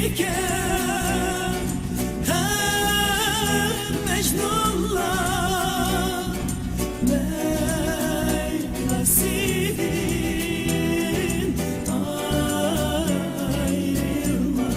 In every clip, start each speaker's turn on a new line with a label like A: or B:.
A: iken her Mecnunlar Meylesidin ayrılma.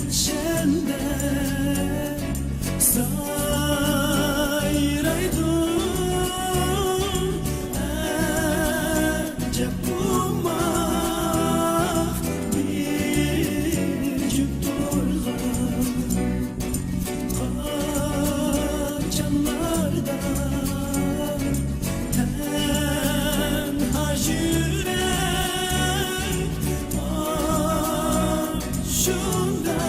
A: Gülşende sayraydın acep bulmak bir cüp durgan kaçanlarda tenha yürek şunda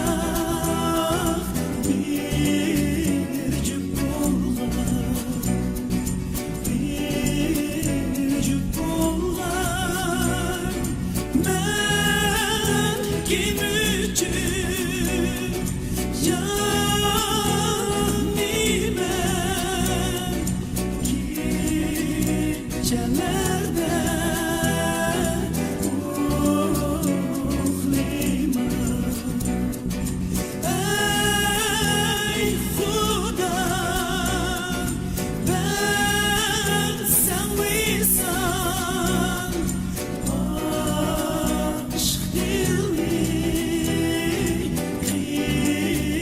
A: bir cüp bulgar, bir cüp bulgar. Ben kim için canime gecelerde uğrayma. Ey Huda, ben sen misan aşk dilini kıynıma,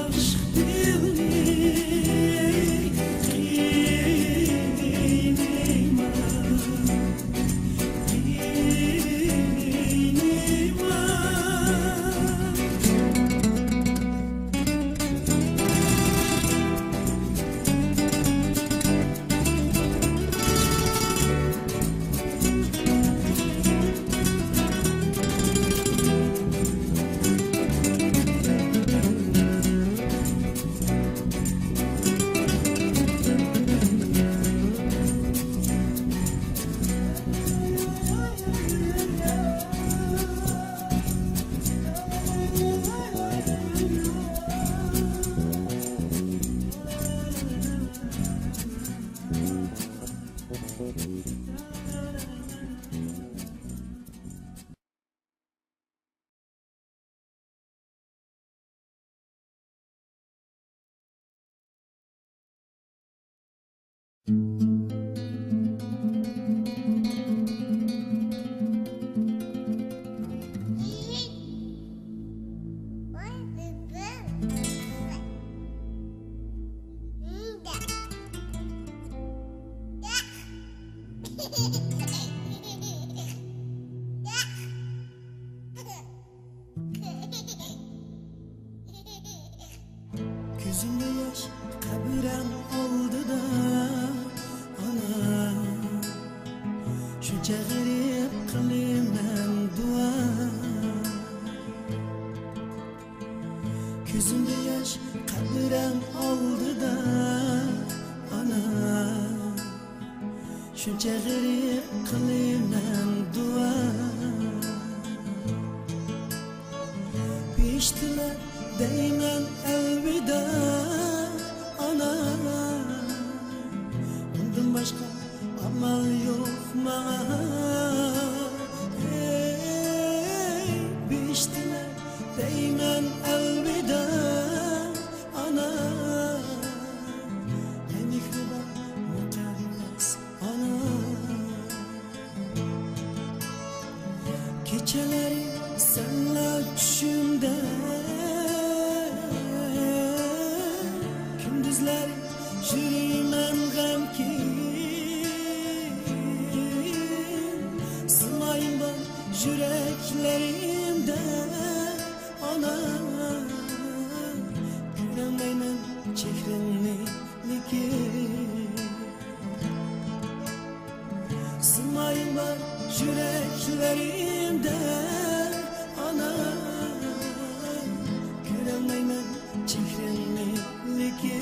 A: aşk dilini kıynıma. Gözümde yaş kaburam oldu da ana, şuncha g'arib qilaman dua. Gözümde yaş kaburam oldu da ana, şuncha g'arib qilaman dua. Peshtilar deyman elvida ana, bundan başka amal yok bana. Hey, peshtilar deyman elvida ana, ey mehribon muqaddas ana. Kechalari senla tushimda, kunduzlar yürüymen g'amkin, sığmayman yüreklerimde. ana Göremeymen çehrenni leki Sınmayın var yüreklerimde ana Göremeymen çehrenni leki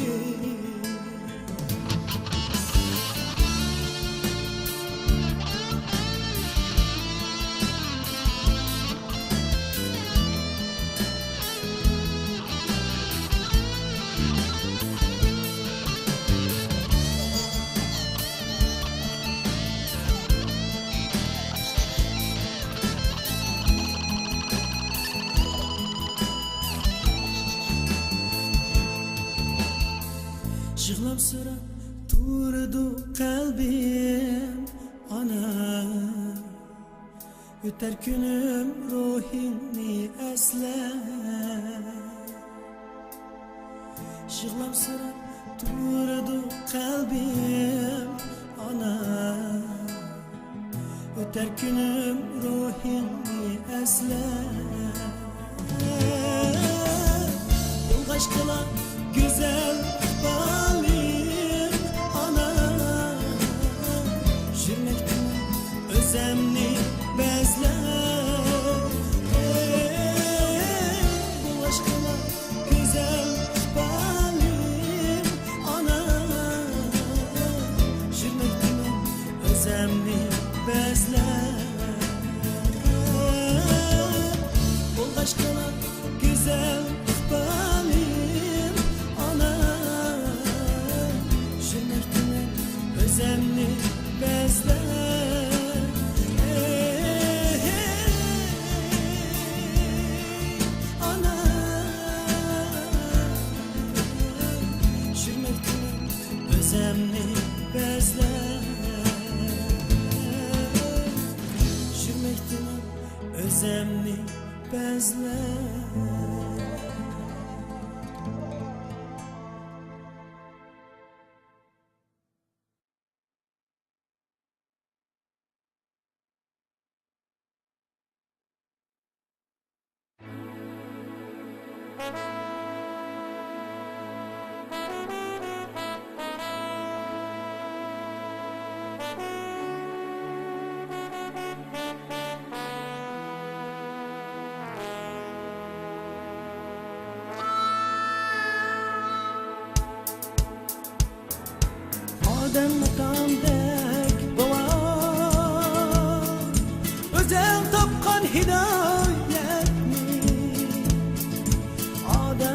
A: Yığlab sıra durdu kalbim ana Öter günüm ruhini esler Yığlab sıra durdu kalbim ana Öter günüm ruhini esler Yol aşkına güzel balim ana Jürmekten özemni bezler Bu aşkına güzel balim ana Jürmekten özemni bezler Bu aşkına güzel balim ana Jürmekten özemni bezler ana Jürmekten özemni bezler Jürmekten özemni bezler Adem makamdek boğar Özel tapkan hidayetni Adem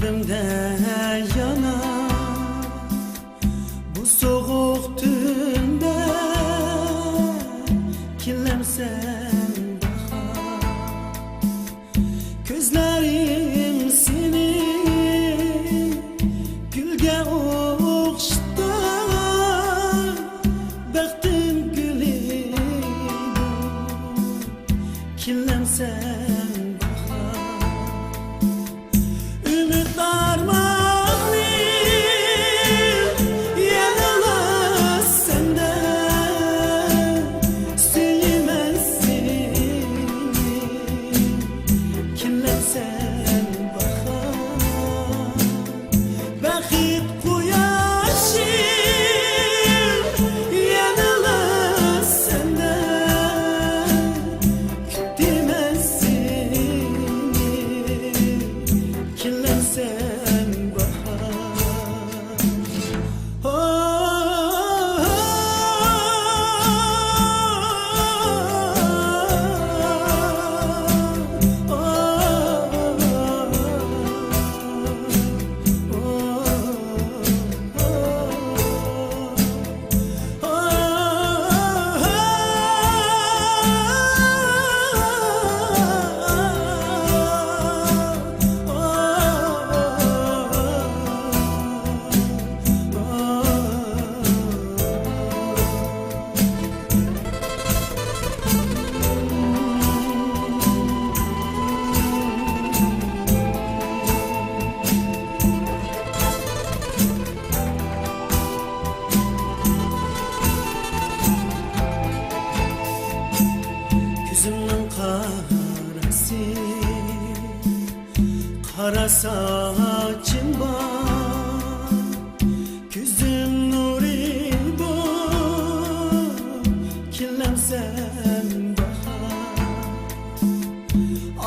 A: kalbimde yanar bu soğuk tünde kirlensen bahar gözlerim seni gülge okşta baktım gülüm kirlensen gözümün karası kara saçın var gözüm nuri bu kirlensen bahar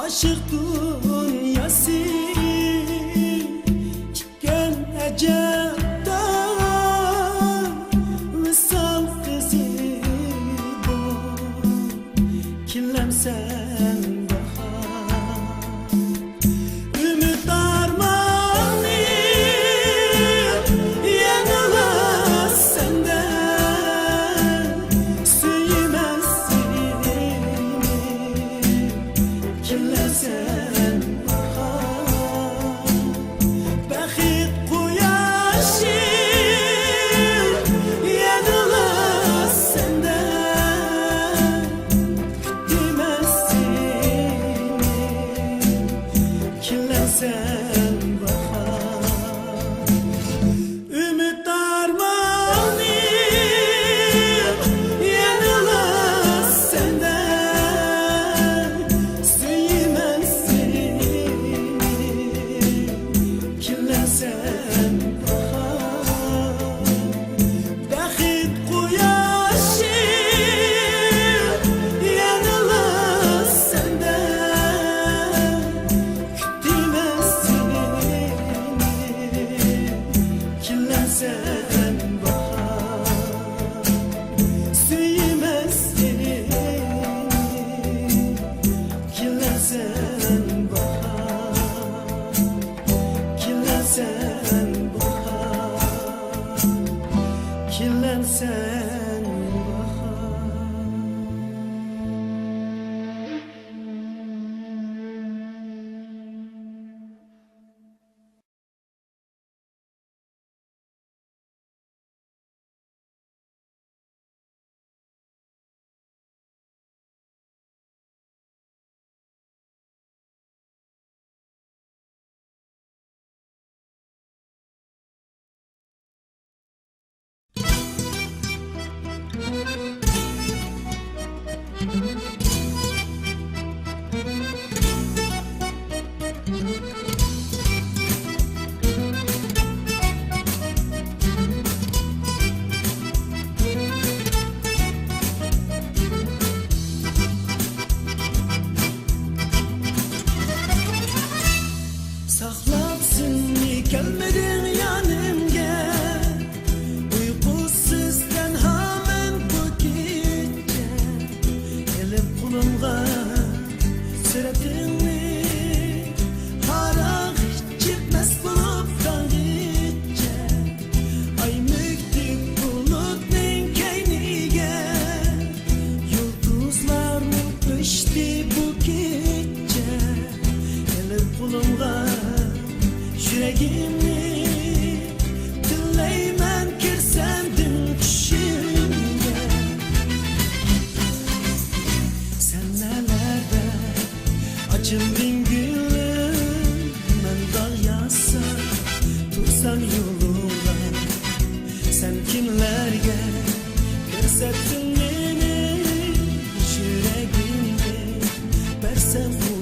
A: aşık dünyası çıkan ecelde visal kızı bu kirlensen bahar ümit armağanı yanıla senden süymezsin kirlensen bahar bakit kuyaşı yanıla senden kirlensen bahar ümit armağanı yanıla senden süymezsin kirlensen bahar bakit kuyaşı yanıla senden kirlensen bahar süymezsin kirlensen bahar kirlensen bahar kirlensen Hasretini harak gitmez bu yüreğimi dinleymen kirsem dün kişimde. Sen nelerde acındın gülüm, ben dal yazsam tutsam yoluna. Sen kimlerge görsettin beni, yüreğimi versem buluna.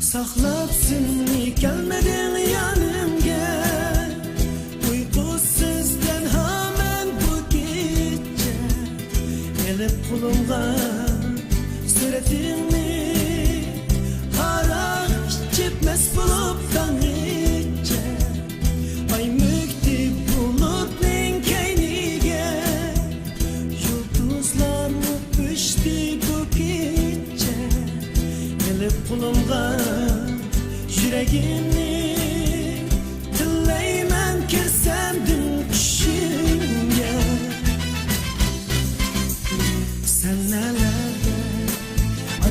A: Saklap seni gelmedin yanımga, uykusuzdan hemen bu gece elip kulumga suretini harak içipmez bulup tanıca. Ay mükti bulutun keynige, yıldızlar öpüştü bu gece elip kulumga yüreğimi dinleymen kirsem dün kişimge. Sen nelerde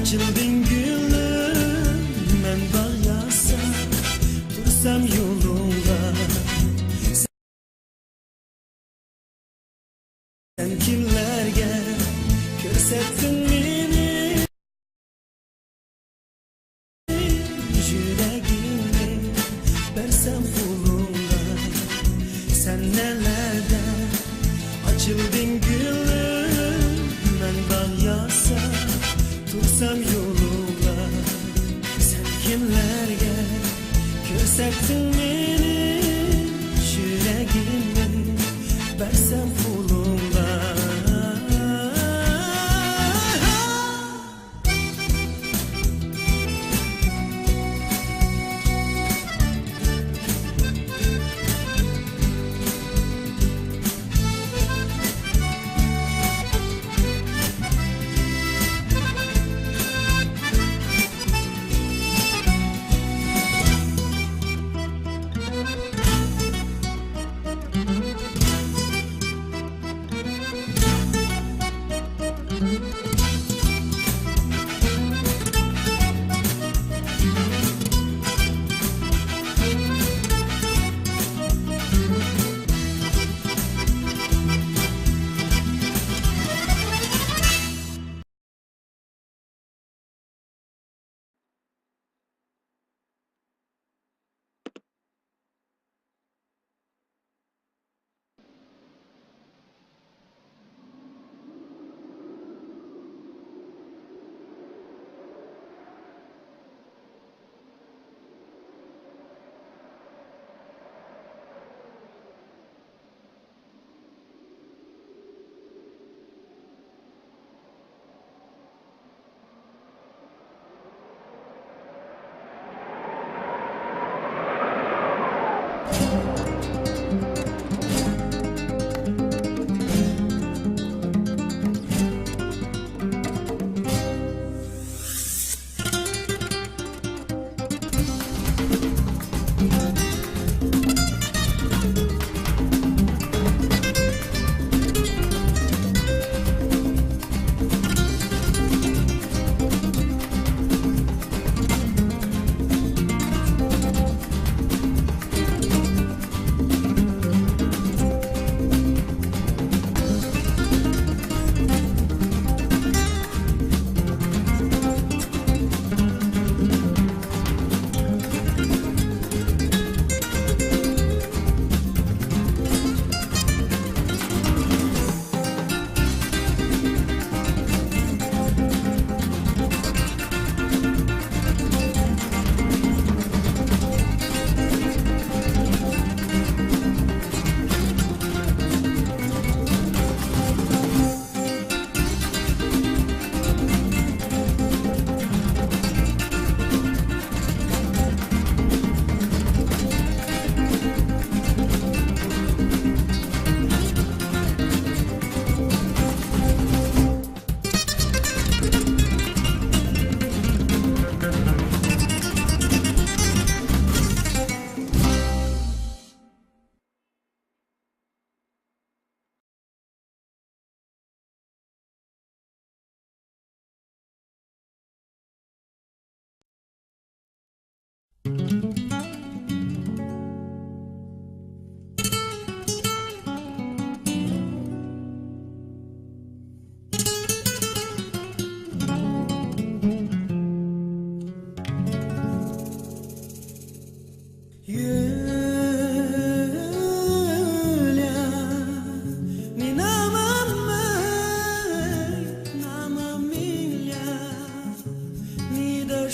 A: açıldın gülüm, ben bağ yazsam dursam yolunda. Sen kimlerge görsettin beni, yüreğimi versem buluna. Sen nelerde açıldın gülüm, ben bağ yazsam tutsam yoluna. Sen kimlerge görsettin beni, yüreğimi versem buluna.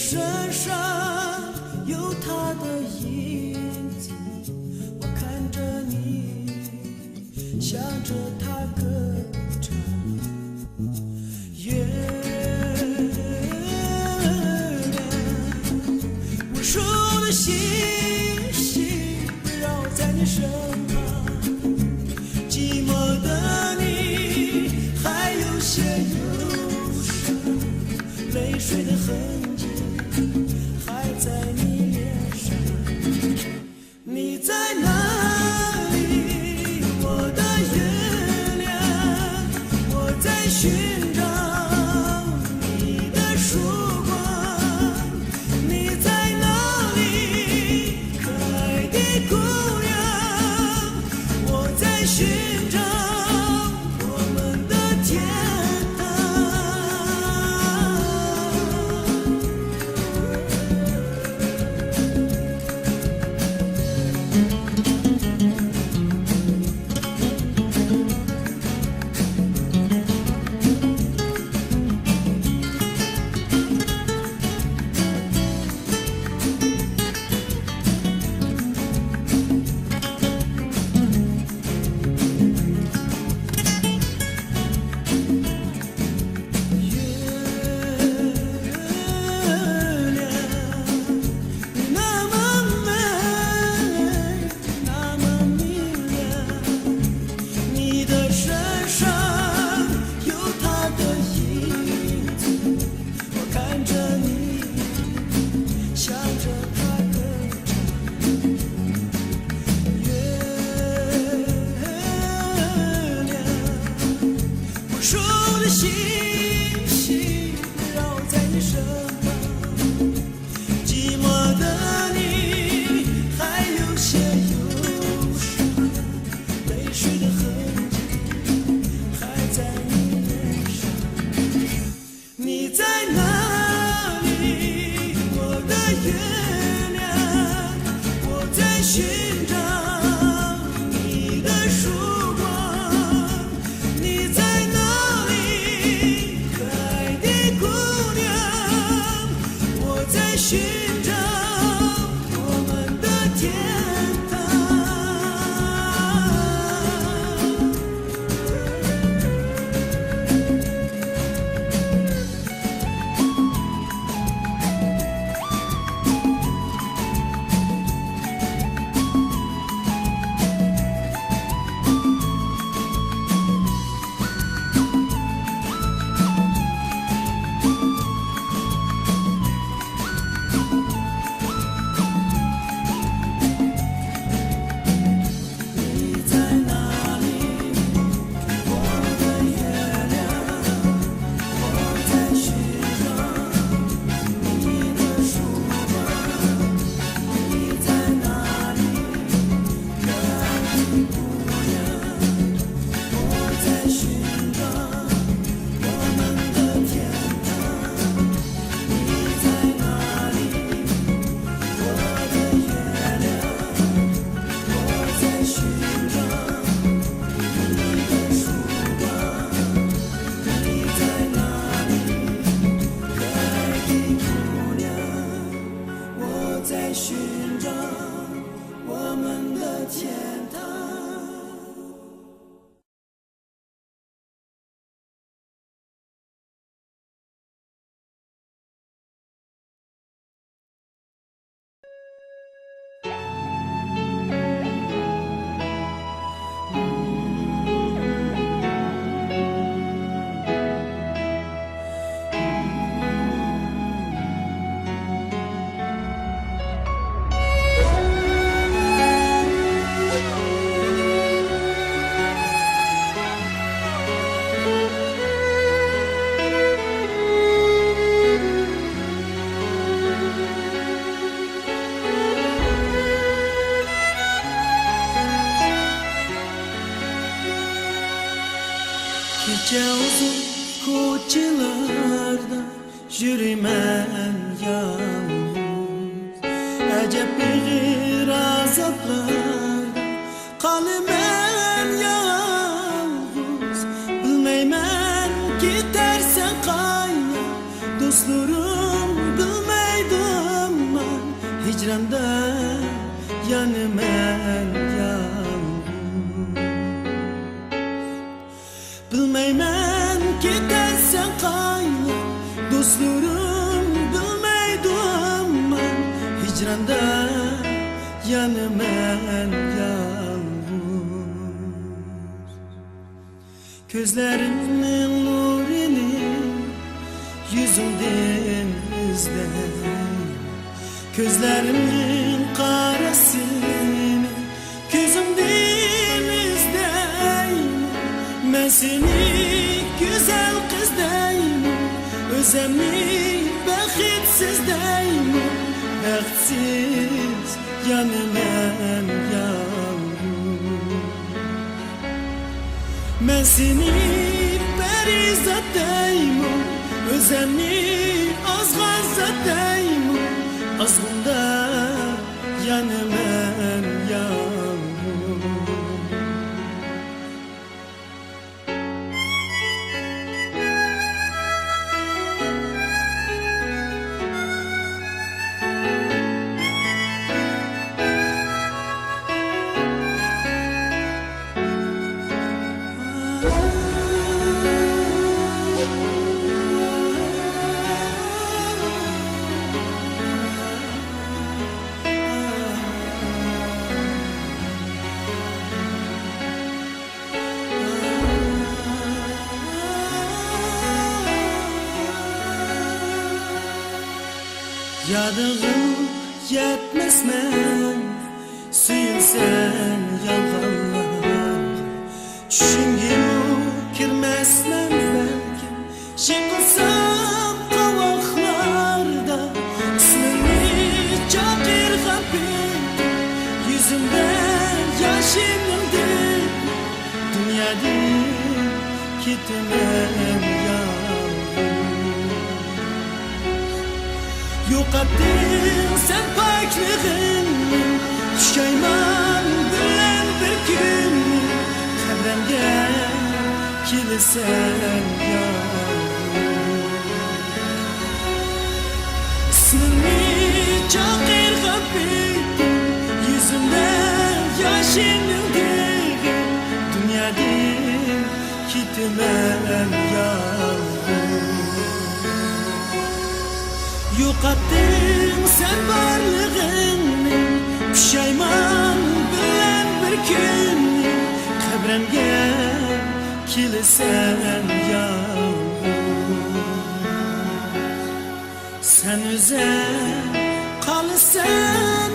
A: 身上有他的影子，我看着你，想着他歌唱。月亮，无数的星星绕在你身旁，寂寞的你还有些忧伤，泪水的痕迹还在你脸上。你在哪里，我的月亮？我在寻找你的曙光。你在哪里，可爱的姑娘？我在寻找我们的天
B: Gece uzun koçlarda yürümen yalnız Acep bir azaplarda kalımen yalnız Bilmeymen gidersen kayna dostlarım bilmeymen hicranda yanımen yalnız. Bilmeymen gidersen kayma, dostlarım bilmeydi ama hicranda yanımen yalnız. Gözlerimin nurini yüzümden izlerim, gözlerimin karasını gözümden izleyim. Ben seni güzel kız deyim, özemi bexitsiz deyim. Bexitsiz yanımen yavrum. Ben seni perizat deyim, özemi azgazat deyim. Azgında yanımen yavrum. Yadığım yetmez men, suyulsen yalganlar. Düşüngüm kirmezmen belki, şıkılsam kavaklarda. İsmini çakır kapit, yüzümde yaşımdı. Dünyada gitmem yavrum. Yo'qotding sen poklig'ingni, pushayman bilan bir kun. Qabrimga kelasan yavrum. Ismingni chaqirg'ab bitdim, yuzimda yoshingning degin. Dunyodan ketman yavrum. Yo'qotding sen borlig'ingni, pushayman bilan bir kun. Qabrimga kelasan yavrum. Sen o'zing qolasan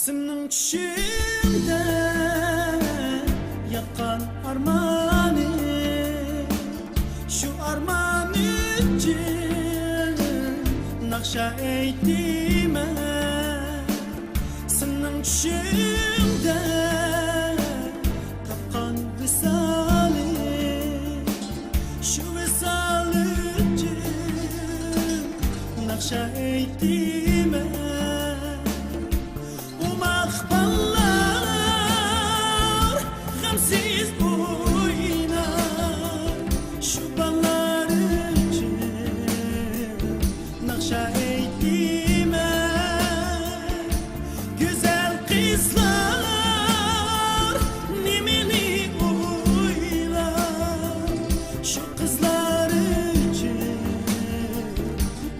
B: Simning tushimda yaqqan armoni, shu armon uchun naqsha aytdim. Simning tushimda topgan visoli, shu visol uchun naqsha aytdim. Maqballar g'amsiz o'ynar, shu ballar uchun naqsha aytdim. Go'zal qizlar nimani o'ylar, shu qizlar uchun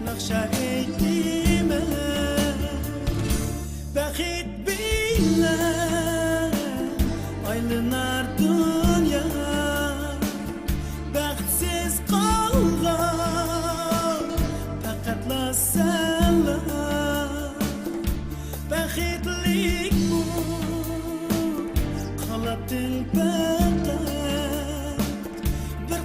B: naqsha aytdim. Baxit aylanar dünya, baxtsiz qolgan faqatla senlar. Baxtlik bu qolib dilbaqat bir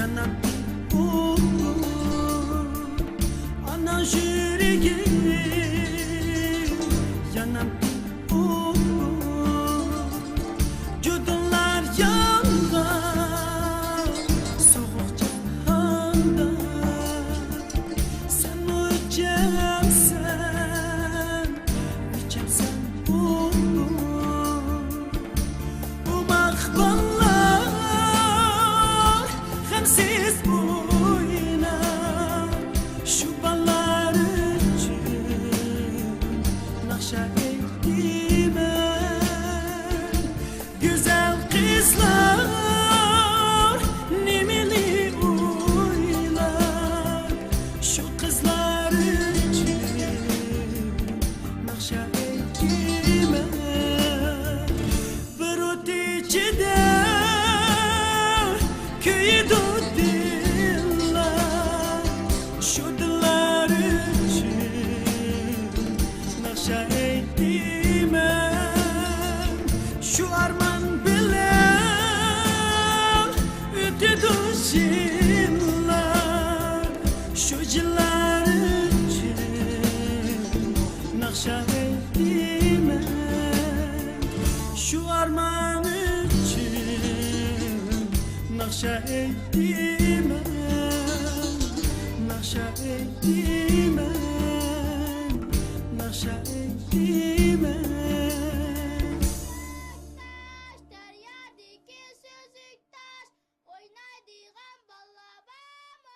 B: yanam ana yüreğim yanam Cudunlar yanda soğuk cihanda sen içemsen bu mahvallar hemsiz boyuna şu ballar için nakşa ettim güzel kızlar nemeli uylar şu kızlar için nakşa ettim bir ötecide köyü diller şu diller için nakşa ettim şu arman bilen öte duşinler şu ciller için nakşa ettim şu arman için nakşa ettim nakşa ettim nakşa ettim
C: Deryadaki süzük taş oynaydigan ballabama.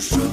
A: 说。